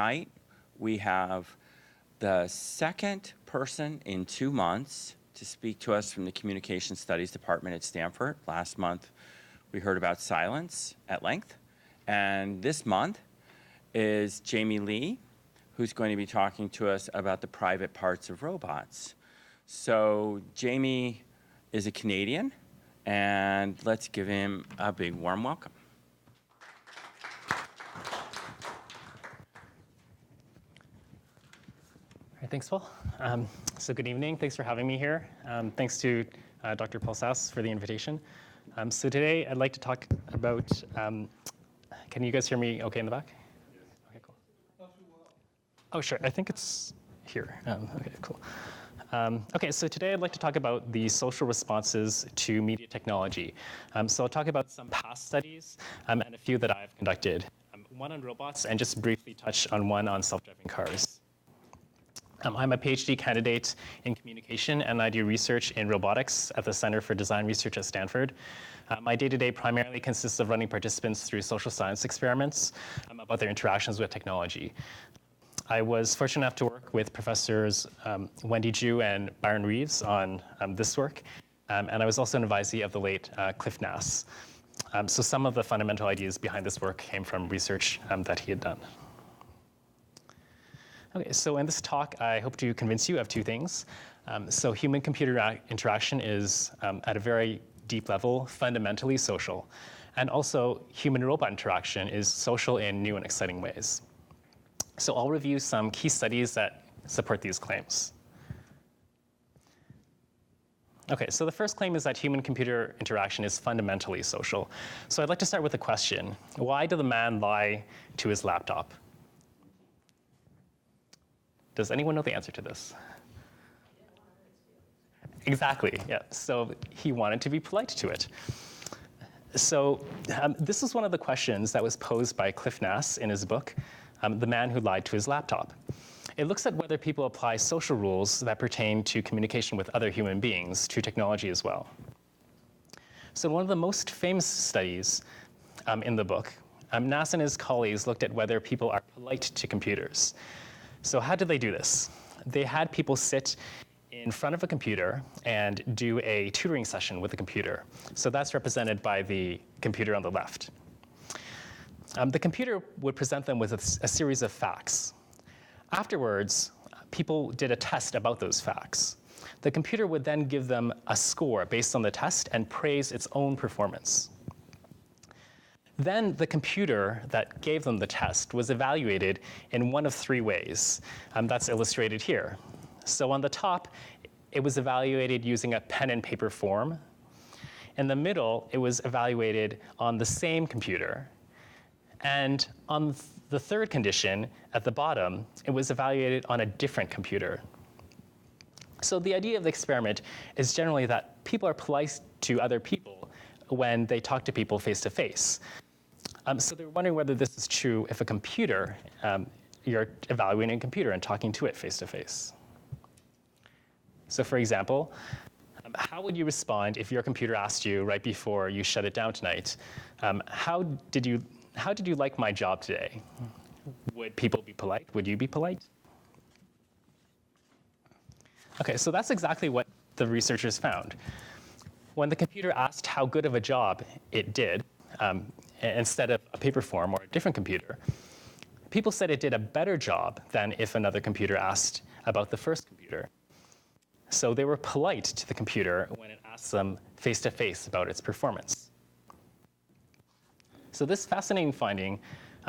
tonight we have the second person in 2 months to speak to us from the Communication Studies Department at Stanford. Last month we heard about silence at length, and this month is Jamy Lee, who's going to be talking to us about the private parts of robots. So Jamy is a Canadian, and let's give him a big warm welcome. All right, thanks, Paul. So good evening. Thanks for having me here. Thanks to Dr. Paul Sass for the invitation. So today I'd like to talk about, can you guys hear me okay in the back? Yes. Okay, cool. Oh, sure. I think it's here. Okay, cool. Okay, so today I'd like to talk about the social responses to media technology. So I'll talk about some past studies and a few that I've conducted. One on robots and just briefly touch on one on self-driving cars. I'm a PhD candidate in communication, and I do research in robotics at the Center for Design Research at Stanford. My day-to-day primarily consists of running participants through social science experiments about their interactions with technology. I was fortunate enough to work with professors Wendy Ju and Byron Reeves on this work, and I was also an advisee of the late Cliff Nass. So some of the fundamental ideas behind this work came from research that he had done. Okay, so in this talk, I hope to convince you of two things. So human-computer interaction is, at a very deep level, fundamentally social. And also, human-robot interaction is social in new and exciting ways. So I'll review some key studies that support these claims. Okay, so the first claim is that human-computer interaction is fundamentally social. So I'd like to start with a question. Why did the man lie to his laptop? Does anyone know the answer to this? Exactly, yeah. So he wanted to be polite to it. So this is one of the questions that was posed by Cliff Nass in his book, The Man Who Lied to His Laptop. It looks at whether people apply social rules that pertain to communication with other human beings to technology as well. So one of the most famous studies in the book, Nass and his colleagues looked at whether people are polite to computers. So how did they do this? They had people sit in front of a computer and do a tutoring session with the computer. So that's represented by the computer on the left. The computer would present them with a series of facts. Afterwards, people did a test about those facts. The computer would then give them a score based on the test and praise its own performance. Then the computer that gave them the test was evaluated in one of three ways. That's illustrated here. So on the top, it was evaluated using a pen and paper form. In the middle, it was evaluated on the same computer. And on the third condition, at the bottom, it was evaluated on a different computer. So the idea of the experiment is generally that people are polite to other people when they talk to people face-to-face. So they're wondering whether this is true if a computer, you're evaluating a computer and talking to it face-to-face. So for example, how would you respond if your computer asked you right before you shut it down tonight, how did you like my job today? Would people be polite? Would you be polite? Okay, so that's exactly what the researchers found. When the computer asked how good of a job it did, instead of a paper form or a different computer, people said it did a better job than if another computer asked about the first computer. So they were polite to the computer when it asked them face-to-face about its performance. So this fascinating finding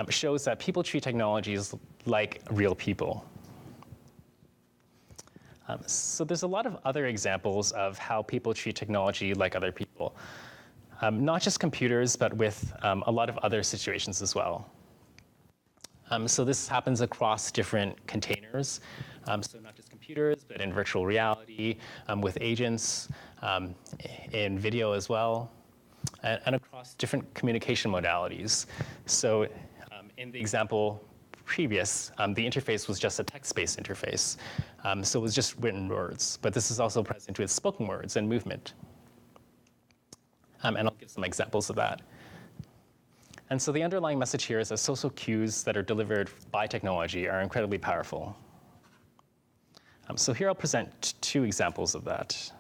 shows that people treat technologies like real people. So there's a lot of other examples of how people treat technology like other people. Not just computers, but with a lot of other situations as well. So this happens across different containers. So not just computers, but in virtual reality, with agents, in video as well, and across different communication modalities. So in the example previous, the interface was just a text-based interface. So it was just written words, but this is also present with spoken words and movement. And I'll give some examples of that. And so the underlying message here is that social cues that are delivered by technology are incredibly powerful. So here I'll present two examples of that.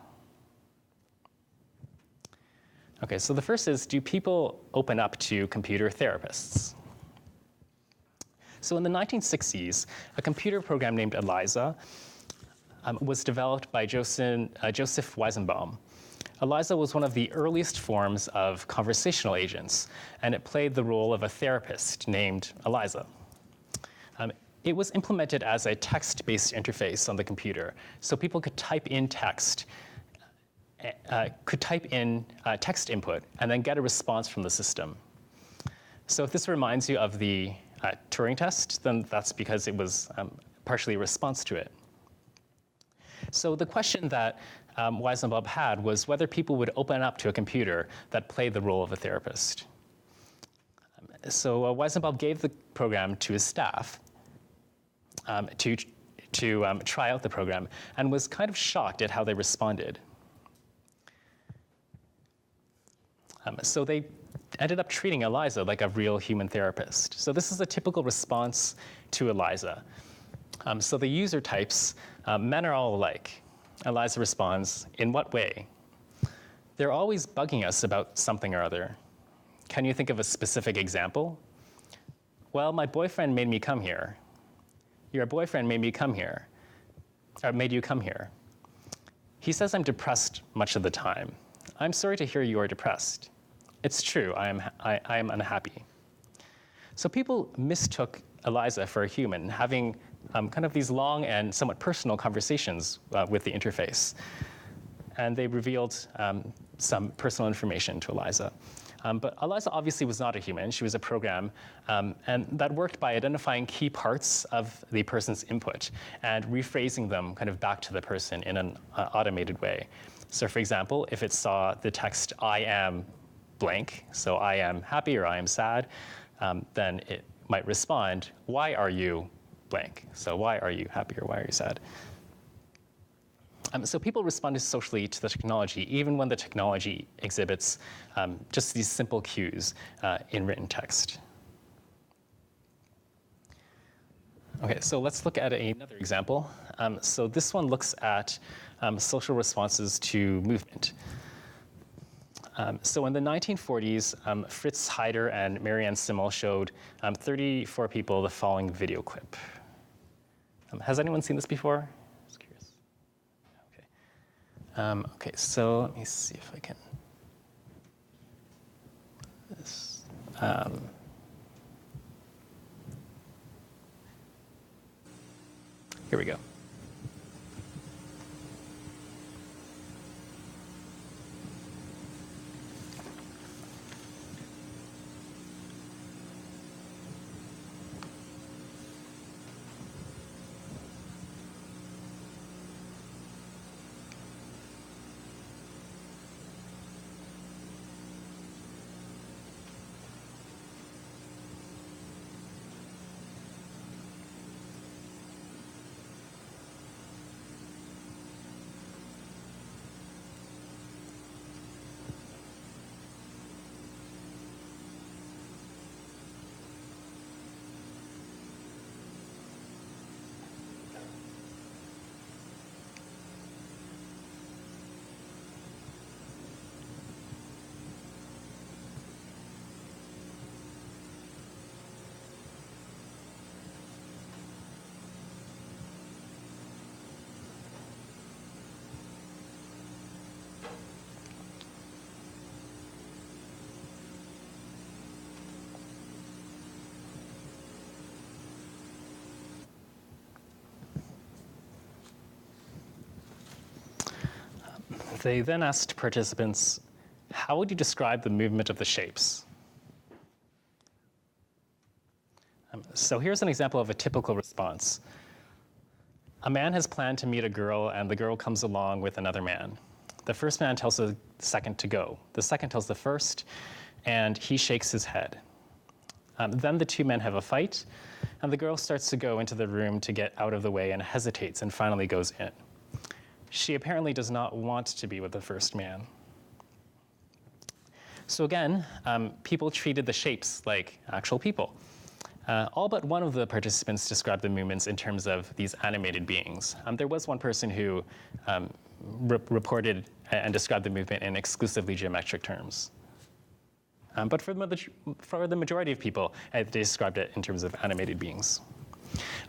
Okay, so the first is, do people open up to computer therapists? So in the 1960s, a computer program named Eliza was developed by Joseph Weizenbaum. Eliza was one of the earliest forms of conversational agents, and it played the role of a therapist named Eliza. It was implemented as a text-based interface on the computer, so people could type in text, text input, and then get a response from the system. So if this reminds you of the Turing test, then that's because it was partially a response to it. So the question that Weizenbaum had was whether people would open up to a computer that played the role of a therapist. So Weizenbaum gave the program to his staff to try out the program, and was kind of shocked at how they responded. So they ended up treating Eliza like a real human therapist. So this is a typical response to Eliza. So the user types, men are all alike. Eliza responds, in what way? They're always bugging us about something or other. Can you think of a specific example? Well, my boyfriend made me come here. Your boyfriend made me come here, or made you come here. He says I'm depressed much of the time. I'm sorry to hear you are depressed. It's true, I am unhappy. So people mistook Eliza for a human, having kind of these long and somewhat personal conversations with the interface. And they revealed some personal information to Eliza. But Eliza obviously was not a human. She was a program. And that worked by identifying key parts of the person's input and rephrasing them kind of back to the person in an automated way. So for example, if it saw the text, I am blank, so I am happy or I am sad, then it might respond, why are you blank? So why are you happy or why are you sad? So people responded socially to the technology, even when the technology exhibits just these simple cues in written text. Okay, so let's look at another example. So this one looks at social responses to movement. So in the 1940s, Fritz Heider and Marianne Simmel showed 34 people the following video clip. Has anyone seen this before? Just curious. Okay. Okay, so let me see if I can. Here we go. They then asked participants, how would you describe the movement of the shapes? So here's an example of a typical response. A man has planned to meet a girl, and the girl comes along with another man. The first man tells the second to go. The second tells the first, and he shakes his head. Then the two men have a fight, and the girl starts to go into the room to get out of the way and hesitates and finally goes in. She apparently does not want to be with the first man. So again, people treated the shapes like actual people. All but one of the participants described the movements in terms of these animated beings. There was one person who reported and described the movement in exclusively geometric terms. But for the majority of people, they described it in terms of animated beings.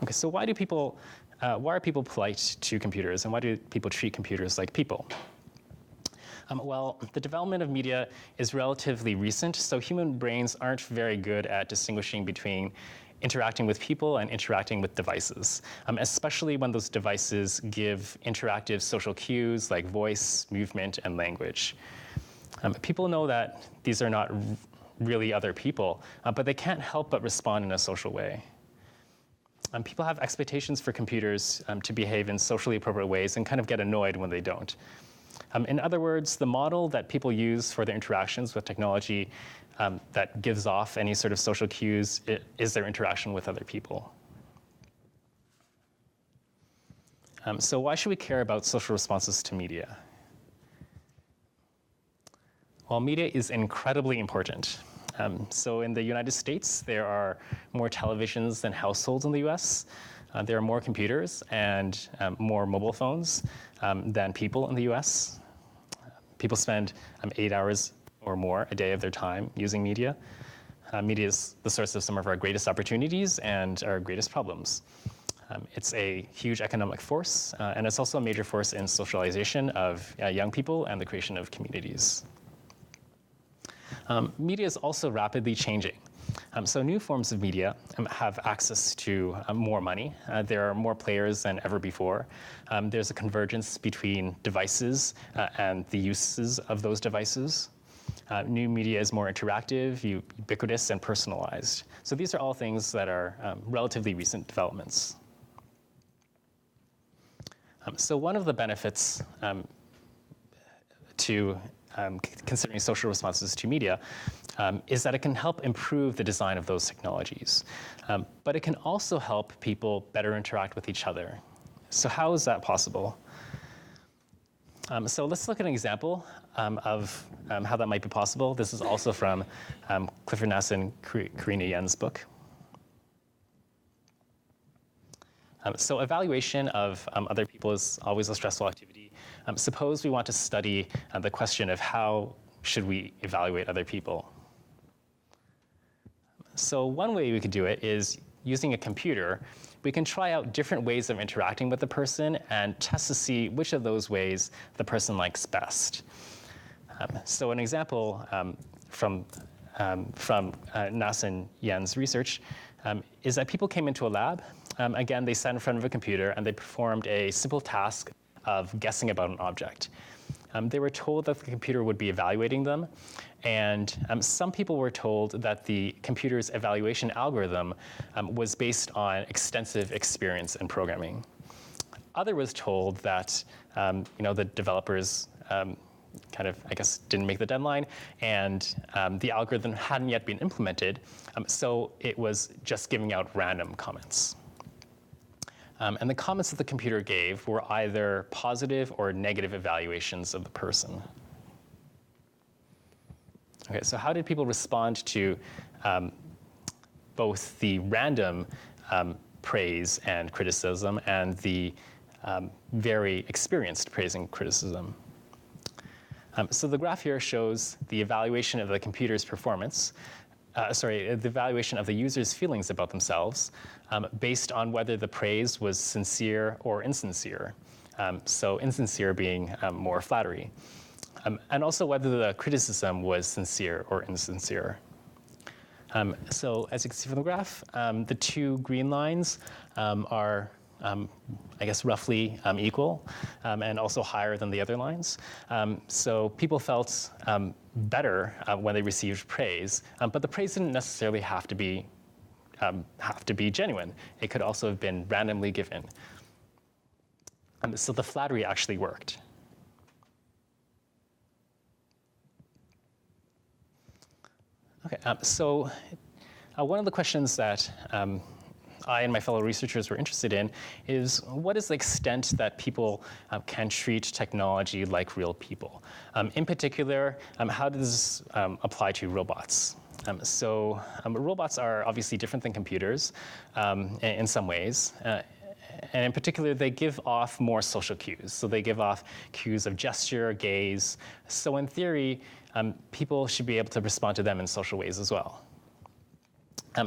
Okay, so why are people polite to computers, and why do people treat computers like people? Well, the development of media is relatively recent, so human brains aren't very good at distinguishing between interacting with people and interacting with devices, especially when those devices give interactive social cues like voice, movement, and language. People know that these are not really other people, but they can't help but respond in a social way. People have expectations for computers to behave in socially appropriate ways and kind of get annoyed when they don't. In other words, the model that people use for their interactions with technology that gives off any sort of social cues is their interaction with other people. So why should we care about social responses to media? Well, media is incredibly important. So in the United States, there are more televisions than households in the US. There are more computers and more mobile phones than people in the US. People spend 8 hours or more a day of their time using media. Media is the source of some of our greatest opportunities and our greatest problems. It's a huge economic force, and it's also a major force in socialization of young people and the creation of communities. Media is also rapidly changing. So new forms of media have access to more money. There are more players than ever before. There's a convergence between devices and the uses of those devices. New media is more interactive, ubiquitous, and personalized. So these are all things that are relatively recent developments. So one of the benefits to considering social responses to media is that it can help improve the design of those technologies. But it can also help people better interact with each other. So how is that possible? So let's look at an example of how that might be possible. This is also from Clifford Nass and Karina Yen's book. So evaluation of other people is always a stressful activity. Suppose we want to study the question of how should we evaluate other people. So one way we could do it is using a computer. We can try out different ways of interacting with the person and test to see which of those ways the person likes best. So an example from Nass and Yen's research is that people came into a lab. Again, they sat in front of a computer and they performed a simple task of guessing about an object. They were told that the computer would be evaluating them, and some people were told that the computer's evaluation algorithm was based on extensive experience in programming. Other was told that the developers kind of, I guess, didn't make the deadline, and the algorithm hadn't yet been implemented, so it was just giving out random comments. And the comments that the computer gave were either positive or negative evaluations of the person. Okay, so how did people respond to both the random praise and criticism and the very experienced praise and criticism? So the graph here shows the evaluation of the computer's performance, the evaluation of the user's feelings about themselves based on whether the praise was sincere or insincere. So insincere being more flattery. And also whether the criticism was sincere or insincere. So as you can see from the graph, the two green lines are I guess roughly equal and also higher than the other lines. So people felt better when they received praise, but the praise didn't necessarily have to be genuine. It could also have been randomly given. So the flattery actually worked. Okay, so one of the questions that I and my fellow researchers were interested in is what is the extent that people can treat technology like real people? In particular, how does this apply to robots? Robots are obviously different than computers in some ways. And in particular, they give off more social cues. So they give off cues of gesture, gaze. So in theory, people should be able to respond to them in social ways as well.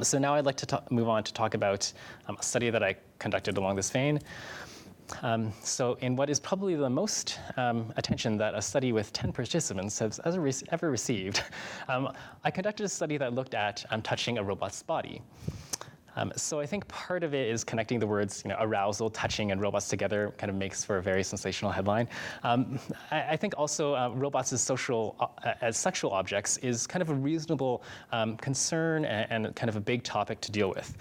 So now I'd like to move on to talk about a study that I conducted along this vein. So in what is probably the most attention that a study with 10 participants has ever received, I conducted a study that looked at touching a robot's body. So I think part of it is connecting the words, arousal, touching, and robots together kind of makes for a very sensational headline. I think also robots as sexual objects is kind of a reasonable concern and kind of a big topic to deal with.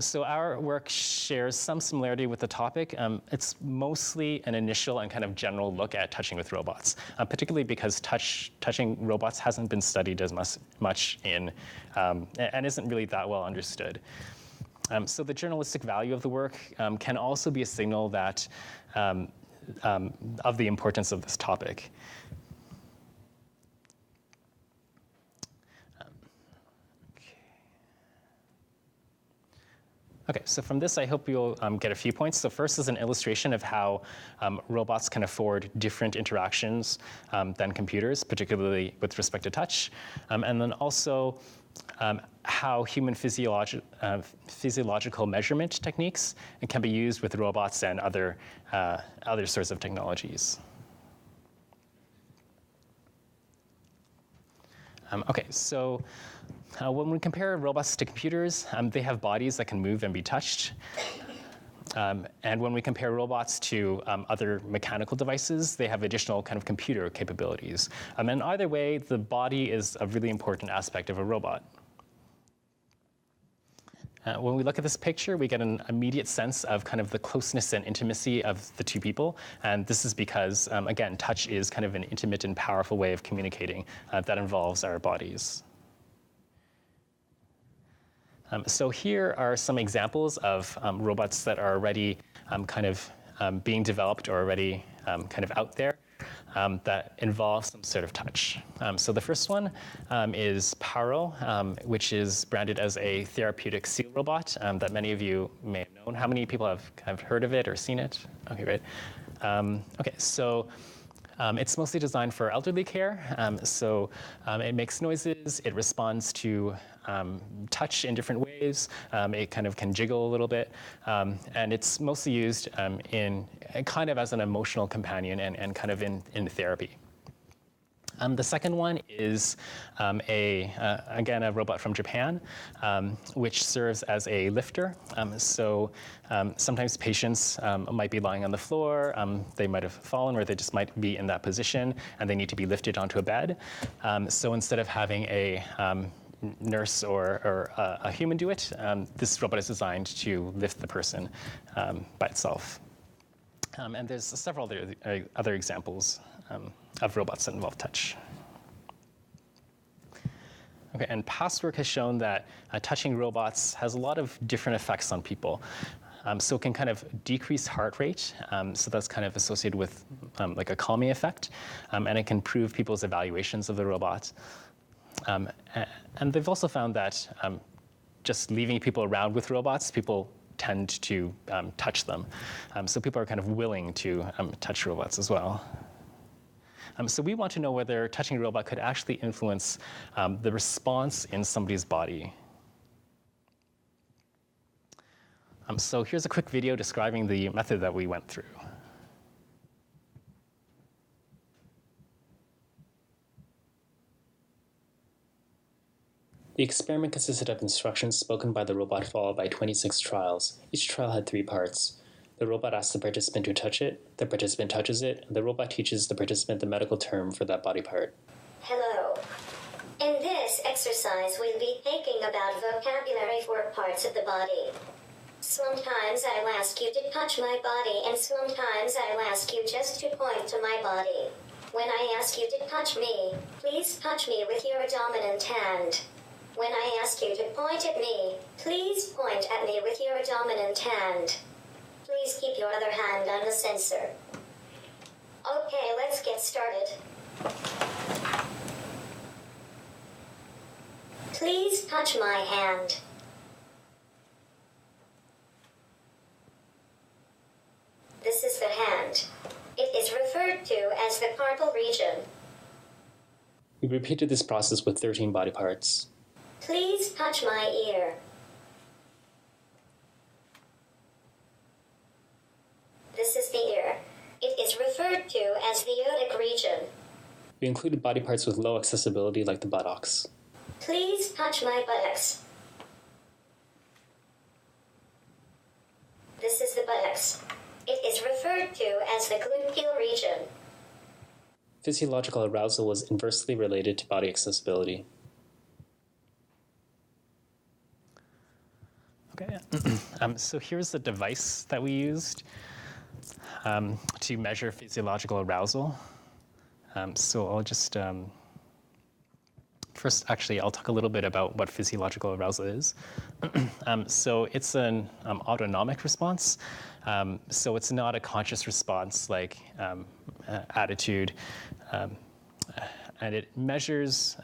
So our work shares some similarity with the topic. It's mostly an initial and kind of general look at touching with robots, particularly because touching robots hasn't been studied as much in and isn't really that well understood. So the journalistic value of the work can also be a signal that of the importance of this topic. Okay, so from this, I hope you'll get a few points. So first is an illustration of how robots can afford different interactions than computers, particularly with respect to touch. And then also how human physiological measurement techniques can be used with robots and other sorts of technologies. Okay, so when we compare robots to computers, they have bodies that can move and be touched. And when we compare robots to other mechanical devices, they have additional kind of computer capabilities. And either way, the body is a really important aspect of a robot. When we look at this picture, we get an immediate sense of kind of the closeness and intimacy of the two people. And this is because, again, touch is kind of an intimate and powerful way of communicating that involves our bodies. So here are some examples of robots that are already kind of being developed or already kind of out there that involve some sort of touch. So the first one is Paro, which is branded as a therapeutic seal robot that many of you may have known. How many people have heard of it or seen it? Okay, great. Okay, so it's mostly designed for elderly care. It makes noises, it responds to touch in different ways, it kind of can jiggle a little bit, and it's mostly used in kind of as an emotional companion and kind of in therapy. The second one is again, a robot from Japan, which serves as a lifter. Sometimes patients might be lying on the floor, they might have fallen, or they just might be in that position, and they need to be lifted onto a bed. So instead of having a nurse or a human do it, this robot is designed to lift the person by itself. And there's several other examples of robots that involve touch. Okay, and past work has shown that touching robots has a lot of different effects on people. So it can kind of decrease heart rate, so that's kind of associated with like a calming effect, and it can improve people's evaluations of the robot. And they've also found that just leaving people around with robots, people tend to touch them. So people are kind of willing to touch robots as well. So we want to know whether touching a robot could actually influence the response in somebody's body. So here's a quick video describing the method that we went through. The experiment consisted of instructions spoken by the robot followed by 26 trials. Each trial had 3 parts. The robot asks the participant to touch it, the participant touches it, and the robot teaches the participant the medical term for that body part. Hello. In this exercise, we'll be thinking about vocabulary for parts of the body. Sometimes I'll ask you to touch my body, and sometimes I'll ask you just to point to my body. When I ask you to touch me, please touch me with your dominant hand. When I ask you to point at me, please point at me with your dominant hand. Please keep your other hand on the sensor. Okay, let's get started. Please touch my hand. This is the hand. It is referred to as the carpal region. We repeated this process with 13 body parts. Please touch my ear. This is the ear. It is referred to as the otic region. We included body parts with low accessibility like the buttocks. Please touch my buttocks. This is the buttocks. It is referred to as the gluteal region. Physiological arousal was inversely related to body accessibility. Okay, so here's the device that we used to measure physiological arousal. So I'll just, first actually I'll talk a little bit about what physiological arousal is. So it's an autonomic response. So it's not a conscious response like attitude. And it measures,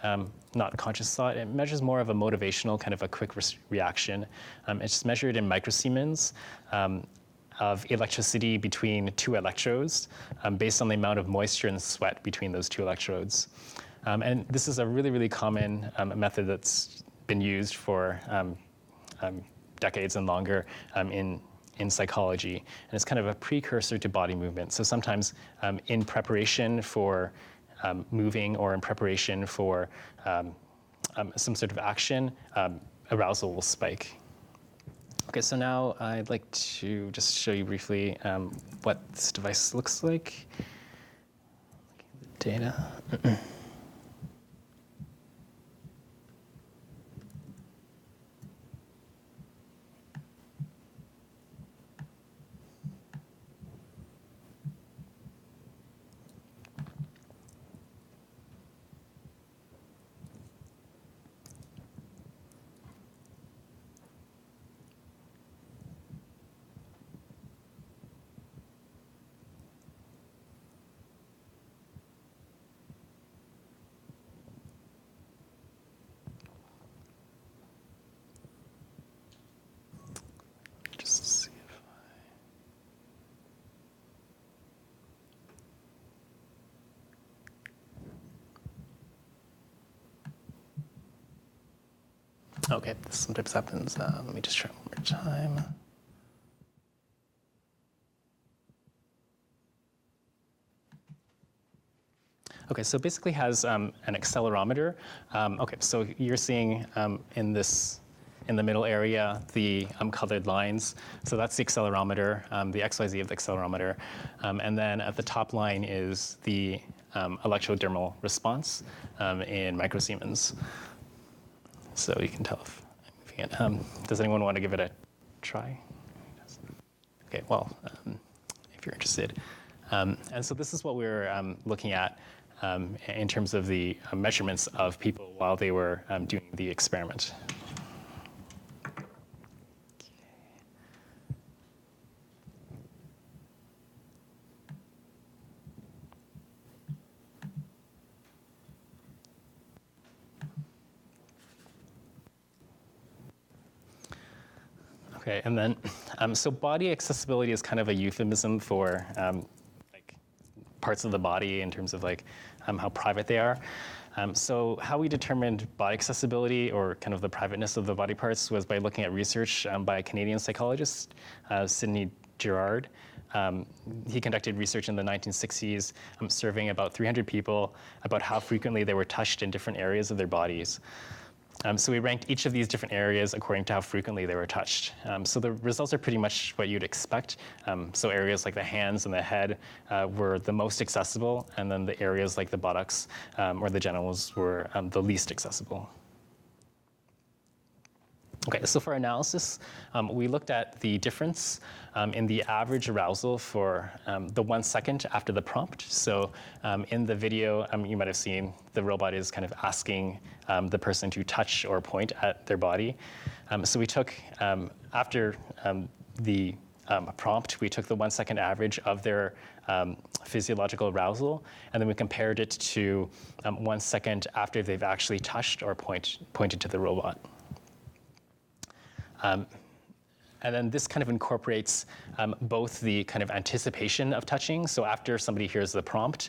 not conscious thought, it measures more of a motivational kind of a quick reaction. It's measured in microsiemens of electricity between two electrodes based on the amount of moisture and sweat between those two electrodes. And this is a really, really common method that's been used for decades and longer in psychology. And it's kind of a precursor to body movement. So sometimes in preparation for moving or in preparation for some sort of action, arousal will spike. Okay, so now I'd like to just show you briefly what this device looks like. Looking at the data. Just see if okay, this sometimes happens. Let me just try one more time. Okay, so it basically has an accelerometer. Okay, so you're seeing in the middle area, the colored lines. So that's the accelerometer, the XYZ of the accelerometer. And then at the top line is the electrodermal response in microsiemens. So you can tell if I'm moving it. Does anyone want to give it a try? Okay, well, if you're interested. And so this is what we're looking at in terms of the measurements of people while they were doing the experiment. Okay, and then, so body accessibility is kind of a euphemism for like parts of the body in terms of like how private they are. So how we determined body accessibility or kind of the privateness of the body parts was by looking at research by a Canadian psychologist, Sidney Girard. He conducted research in the 1960s, surveying about 300 people about how frequently they were touched in different areas of their bodies. So we ranked each of these different areas according to how frequently they were touched. So the results are pretty much what you'd expect. So areas like the hands and the head were the most accessible, and then the areas like the buttocks or the genitals were the least accessible. Okay, so for analysis, we looked at the difference in the average arousal for the 1 second after the prompt. So in the video, you might have seen the robot is kind of asking the person to touch or point at their body. So we took, after the prompt, we took the 1 second average of their physiological arousal, and then we compared it to 1 second after they've actually touched or pointed to the robot. And then this kind of incorporates both the kind of anticipation of touching. So after somebody hears the prompt,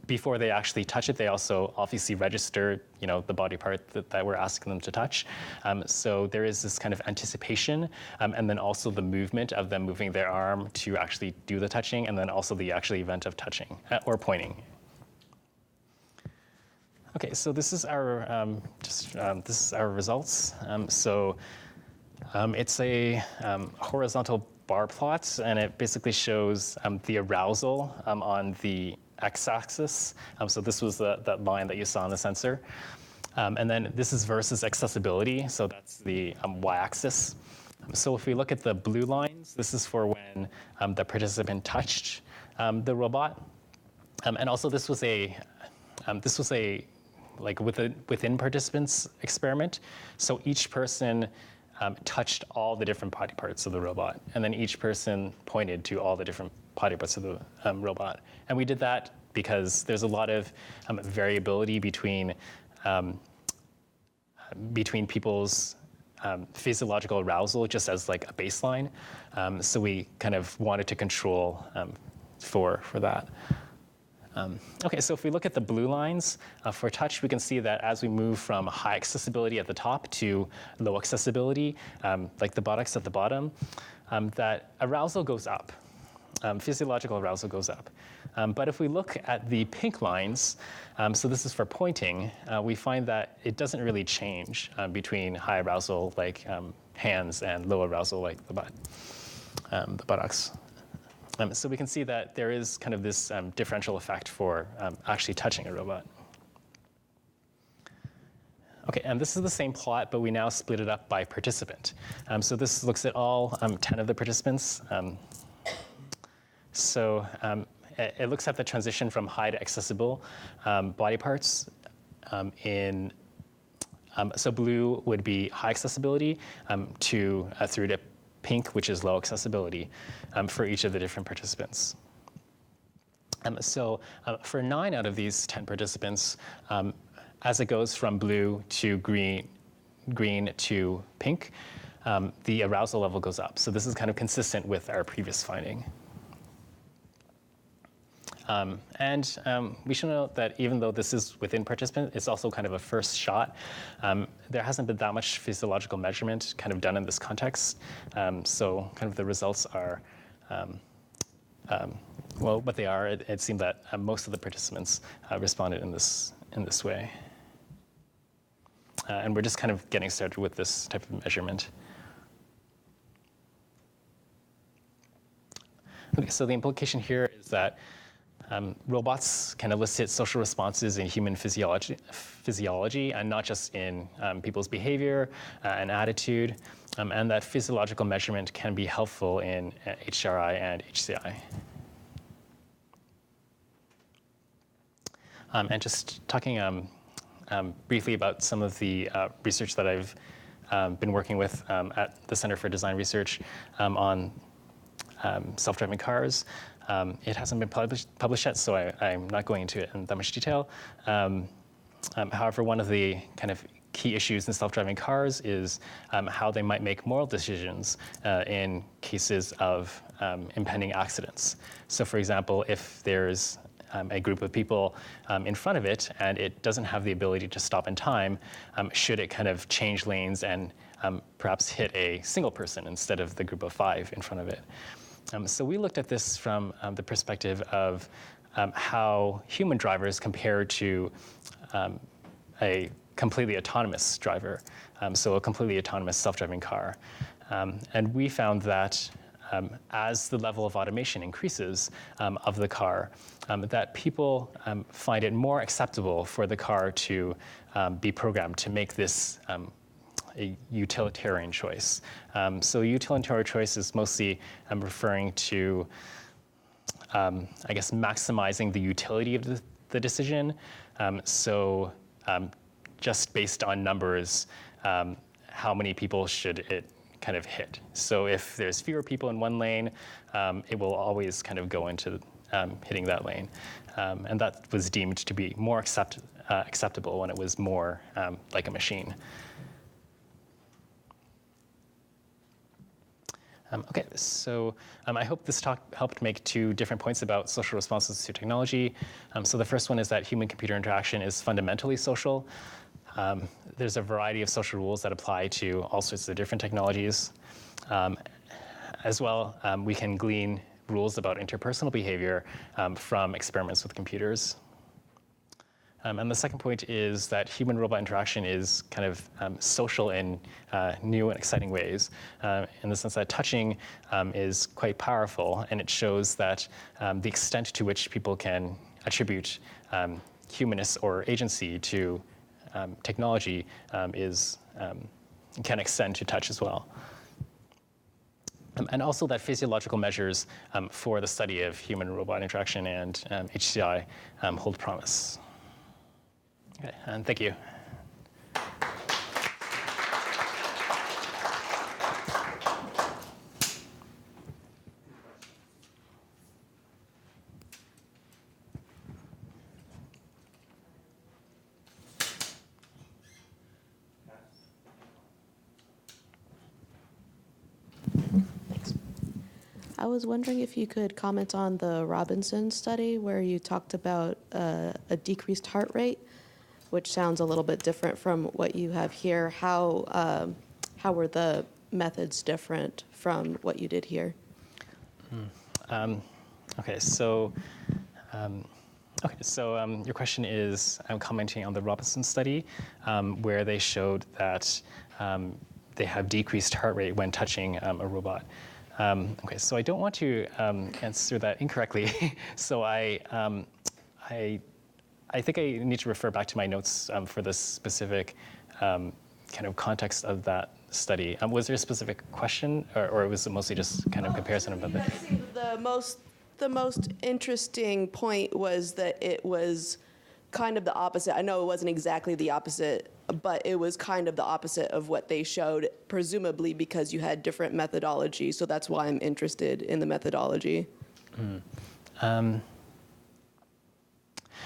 before they actually touch it, they also obviously register, the body part that we're asking them to touch. So there is this kind of anticipation, and then also the movement of them moving their arm to actually do the touching, and then also the actual event of touching or pointing. Okay, so this is our results. It's a horizontal bar plot, and it basically shows the arousal on the x-axis. So this was that line that you saw on the sensor. And then this is versus accessibility, so that's the y-axis. So if we look at the blue lines, this is for when the participant touched the robot. And also this was a within participants experiment. So each person touched all the different body parts of the robot, and then each person pointed to all the different body parts of the robot. And we did that because there's a lot of variability between people's physiological arousal, just as like a baseline. So we kind of wanted to control for that. Okay, so if we look at the blue lines for touch, we can see that as we move from high accessibility at the top to low accessibility, like the buttocks at the bottom, that arousal goes up. Physiological arousal goes up. But if we look at the pink lines, so this is for pointing, we find that it doesn't really change between high arousal like hands and low arousal like the buttocks. So we can see that there is kind of this differential effect for actually touching a robot. Okay, and this is the same plot, but we now split it up by participant. So this looks at all 10 of the participants. It looks at the transition from high to accessible body parts. So blue would be high accessibility through to pink, which is low accessibility, for each of the different participants. For 9 out of these 10 participants, as it goes from blue to green to pink, the arousal level goes up. So this is kind of consistent with our previous finding. We should note that even though this is within participant, it's also kind of a first shot. There hasn't been that much physiological measurement kind of done in this context. So kind of the results are, what they are. It seemed that most of the participants responded in this way. And we're just kind of getting started with this type of measurement. Okay, so the implication here is that robots can elicit social responses in human physiology and not just in people's behavior and attitude, and that physiological measurement can be helpful in HRI and HCI. And just talking briefly about some of the research that I've been working with at the Center for Design Research on self-driving cars. It hasn't been published yet, so I'm not going into it in that much detail. However, one of the kind of key issues in self-driving cars is how they might make moral decisions in cases of impending accidents. So for example, if there's a group of people in front of it and it doesn't have the ability to stop in time, should it kind of change lanes and perhaps hit a single person instead of the group of 5 in front of it? So we looked at this from the perspective of how human drivers compare to a completely autonomous driver, so a completely autonomous self-driving car. And we found that as the level of automation increases of the car, that people find it more acceptable for the car to be programmed to make this a utilitarian choice. So utilitarian choice is mostly referring to, I guess, maximizing the utility of the decision. Just based on numbers, how many people should it kind of hit? So if there's fewer people in one lane, it will always kind of go into hitting that lane. And that was deemed to be more acceptable when it was more like a machine. Okay, so I hope this talk helped make two different points about social responses to technology. So the first one is that human-computer interaction is fundamentally social. There's a variety of social rules that apply to all sorts of different technologies. As well, we can glean rules about interpersonal behavior from experiments with computers. And the second point is that human-robot interaction is kind of social in new and exciting ways, in the sense that touching is quite powerful, and it shows that the extent to which people can attribute humanness or agency to technology can extend to touch as well. And also that physiological measures for the study of human-robot interaction and HCI hold promise. Okay, and thank you. I was wondering if you could comment on the Robinson study where you talked about a decreased heart rate, which sounds a little bit different from what you have here. How were the methods different from what you did here? Okay, so your question is, I'm commenting on the Robinson study, where they showed that they have decreased heart rate when touching a robot. Okay, so I don't want to answer that incorrectly. So I think I need to refer back to my notes for the specific kind of context of that study. Was there a specific question, or was it mostly just kind of comparison of the? The most interesting point was that it was kind of the opposite. I know it wasn't exactly the opposite, but it was kind of the opposite of what they showed, presumably because you had different methodology. So that's why I'm interested in the methodology.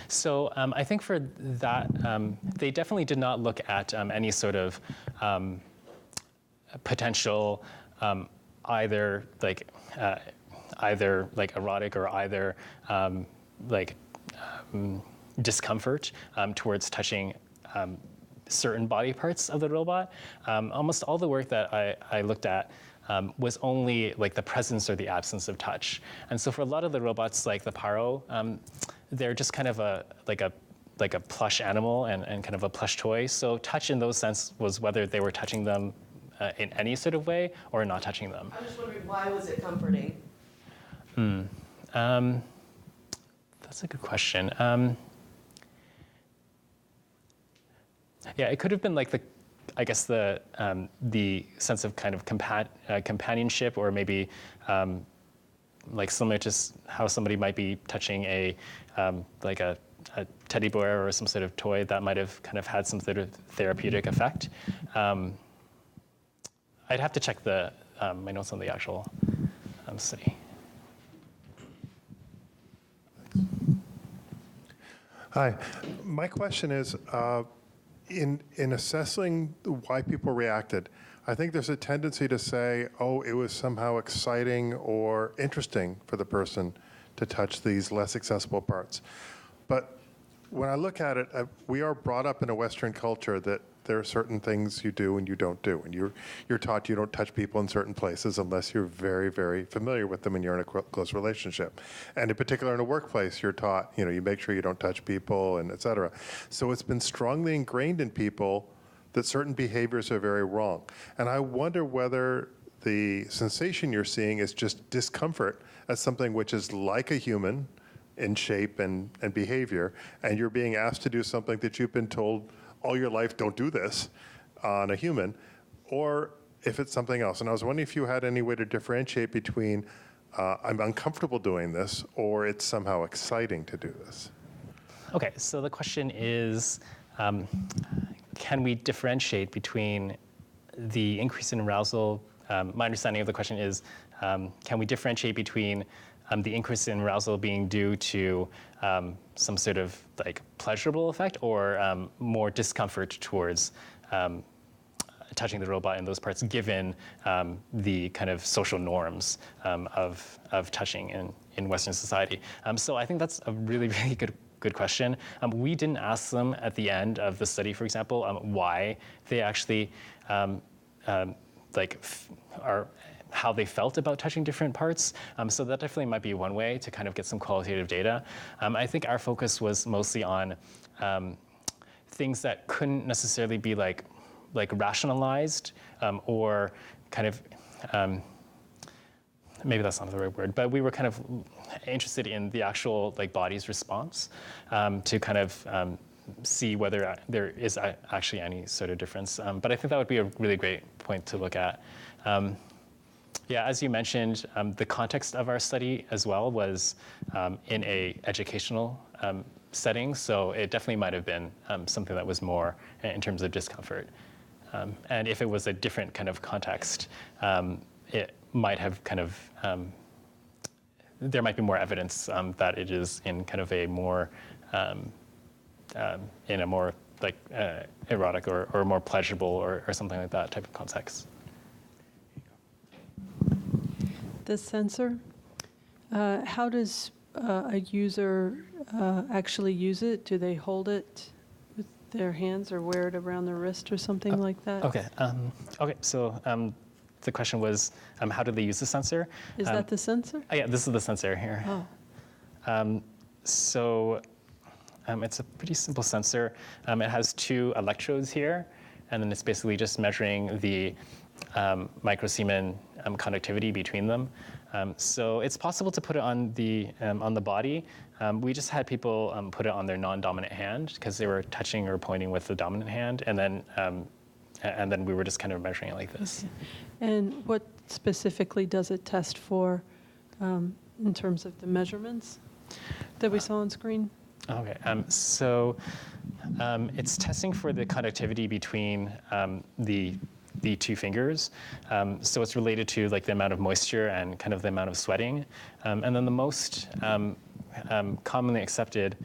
So I think for that, they definitely did not look at any sort of potential either erotic or either discomfort towards touching certain body parts of the robot. Almost all the work that I looked at was only like the presence or the absence of touch. And so for a lot of the robots like the Paro, they're just kind of like a plush animal and kind of a plush toy. So touch in those sense was whether they were touching them in any sort of way or not touching them. I'm just wondering, why was it comforting? That's a good question. Yeah, it could have been like the sense of kind of companionship, or maybe like similar to how somebody might be touching a teddy bear or some sort of toy that might have kind of had some sort of therapeutic effect. I'd have to check my notes on the actual study. Hi, my question is, in assessing why people reacted, I think there's a tendency to say, oh, it was somehow exciting or interesting for the person to touch these less accessible parts. But when I look at it, we are brought up in a Western culture that there are certain things you do and you don't do. And you're taught you don't touch people in certain places unless you're very, very familiar with them and you're in a close relationship. And in particular in a workplace, you're taught, you make sure you don't touch people and et cetera. So it's been strongly ingrained in people that certain behaviors are very wrong. And I wonder whether the sensation you're seeing is just discomfort as something which is like a human in shape and behavior, and you're being asked to do something that you've been told all your life, don't do this on a human, or if it's something else. And I was wondering if you had any way to differentiate between I'm uncomfortable doing this or it's somehow exciting to do this. Okay, so the question is, can we differentiate between the increase in arousal? My understanding of the question is, can we differentiate between the increase in arousal being due to some sort of like pleasurable effect or more discomfort towards touching the robot in those parts, given the kind of social norms of touching in Western society? So I think that's a really, really good question. We didn't ask them at the end of the study, for example, why they actually how they felt about touching different parts. So that definitely might be one way to kind of get some qualitative data. I think our focus was mostly on things that couldn't necessarily be like rationalized or kind of, maybe that's not the right word, but we were kind of interested in the actual like body's response to kind of see whether there is actually any sort of difference. But I think that would be a really great point to look at. Yeah, as you mentioned, the context of our study as well was in a educational setting, so it definitely might have been something that was more in terms of discomfort. And if it was a different kind of context, it might have kind of, there might be more evidence that it is in kind of a more, in a more like erotic or more pleasurable or something like that type of context. The sensor, how does a user actually use it? Do they hold it with their hands or wear it around their wrist or something like that? Okay. Okay. So the question was, how do they use the sensor? Is that the sensor? Yeah, this is the sensor here. Oh. So it's a pretty simple sensor. It has 2 electrodes here, and then it's basically just measuring the microsiemen conductivity between them. So it's possible to put it on the body. We just had people put it on their non-dominant hand because they were touching or pointing with the dominant hand, and then we were just kind of measuring it like this. And what specifically does it test for in terms of the measurements that we saw on screen? Okay, so it's testing for the conductivity between the 2 fingers. So it's related to like the amount of moisture and kind of the amount of sweating. And then the most commonly accepted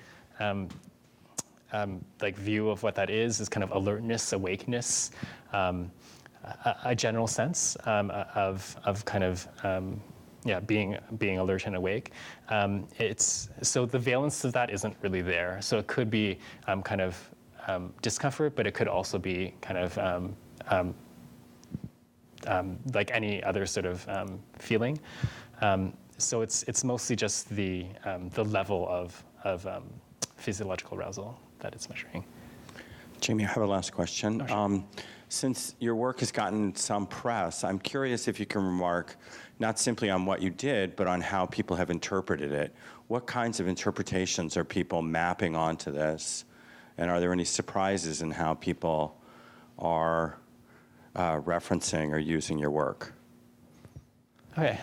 like view of what that is kind of alertness, awakeness, a general sense of kind of being alert and awake. So the valence of that isn't really there. So it could be kind of discomfort, but it could also be kind of like any other sort of feeling. So it's mostly just the level of physiological arousal that it's measuring. Jamy, I have a last question. Oh, sure. Since your work has gotten some press, I'm curious if you can remark not simply on what you did, but on how people have interpreted it. What kinds of interpretations are people mapping onto this? And are there any surprises in how people are referencing or using your work? Okay,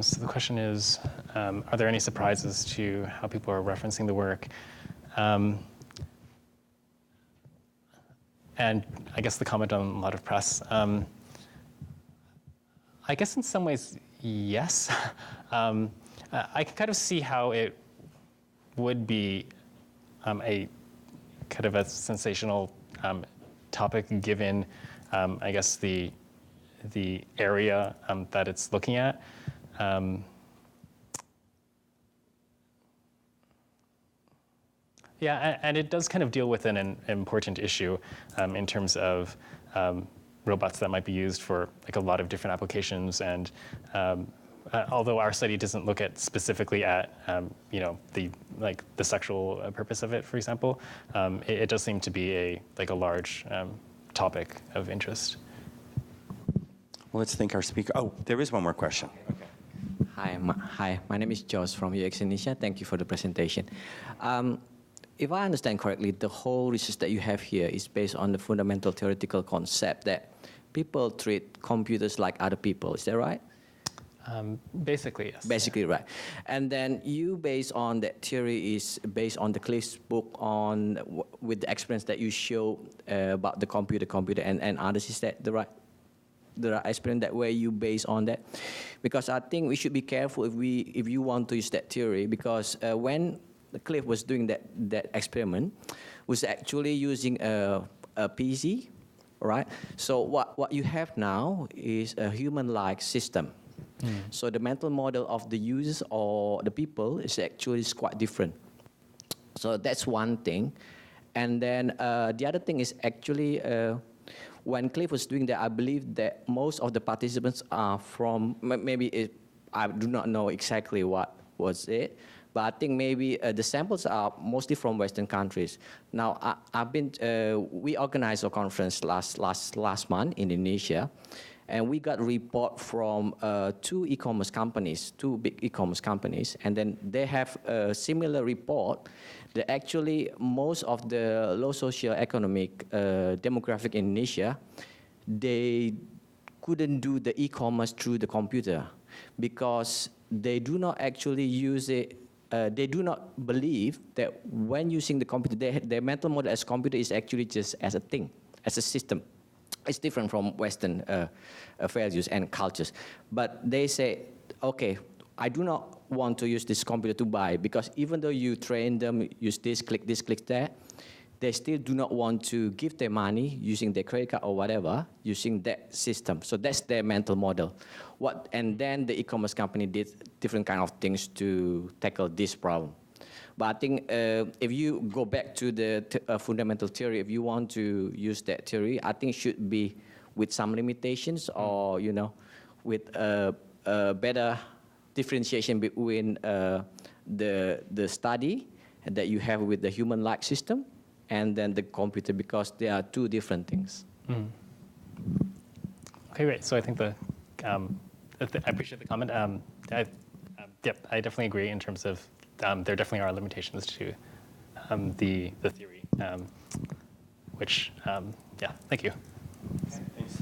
so the question is, are there any surprises to how people are referencing the work? And I guess the comment on a lot of press. I guess in some ways, yes. I can kind of see how it would be a kind of a sensational topic given, I guess, the area that it's looking at. Yeah, and it does kind of deal with an important issue in terms of robots that might be used for like a lot of different applications. And although our study doesn't look at specifically at the sexual purpose of it, for example, it does seem to be a large topic of interest. Well, let's thank our speaker. Oh, there is one more question. Okay. Hi, my name is Josh from UX Indonesia. Thank you for the presentation. If I understand correctly, the whole research that you have here is based on the fundamental theoretical concept that people treat computers like other people. Is that right? Basically, yes. Basically, right. And then you, based on that theory, is based on the Cliff's book with the experience that you show about the computer, and others. Is that the right experience that way you base on that? Because I think we should be careful if you want to use that theory, because when Cliff was doing that experiment, was actually using a PC, right? So what you have now is a human-like system. So the mental model of the users or the people is actually quite different. So that's one thing. And then the other thing is actually when Cliff was doing that, I believe that most of the participants are from, I do not know exactly what was it, but I think maybe the samples are mostly from Western countries. Now, we organized a conference last month in Indonesia, and we got a report from two big e-commerce companies, and then they have a similar report that actually most of the low socioeconomic demographic in Indonesia, they couldn't do the e-commerce through the computer because they do not actually use it. They do not believe that when using the computer, their mental model as computer is actually just as a thing, as a system. It's different from Western values and cultures. But they say, okay, I do not want to use this computer to buy, because even though you train them, use this, click there, they still do not want to give their money using their credit card or whatever, using that system. So that's their mental model. And then the e-commerce company did different kind of things to tackle this problem. But I think if you go back to the fundamental theory, if you want to use that theory, I think it should be with some limitations, or with a better differentiation between the study that you have with the human-like system and then the computer, because they are two different things. Okay, great. So I think I appreciate the comment. I definitely agree in terms of there definitely are limitations to the theory, which, thank you. Thanks.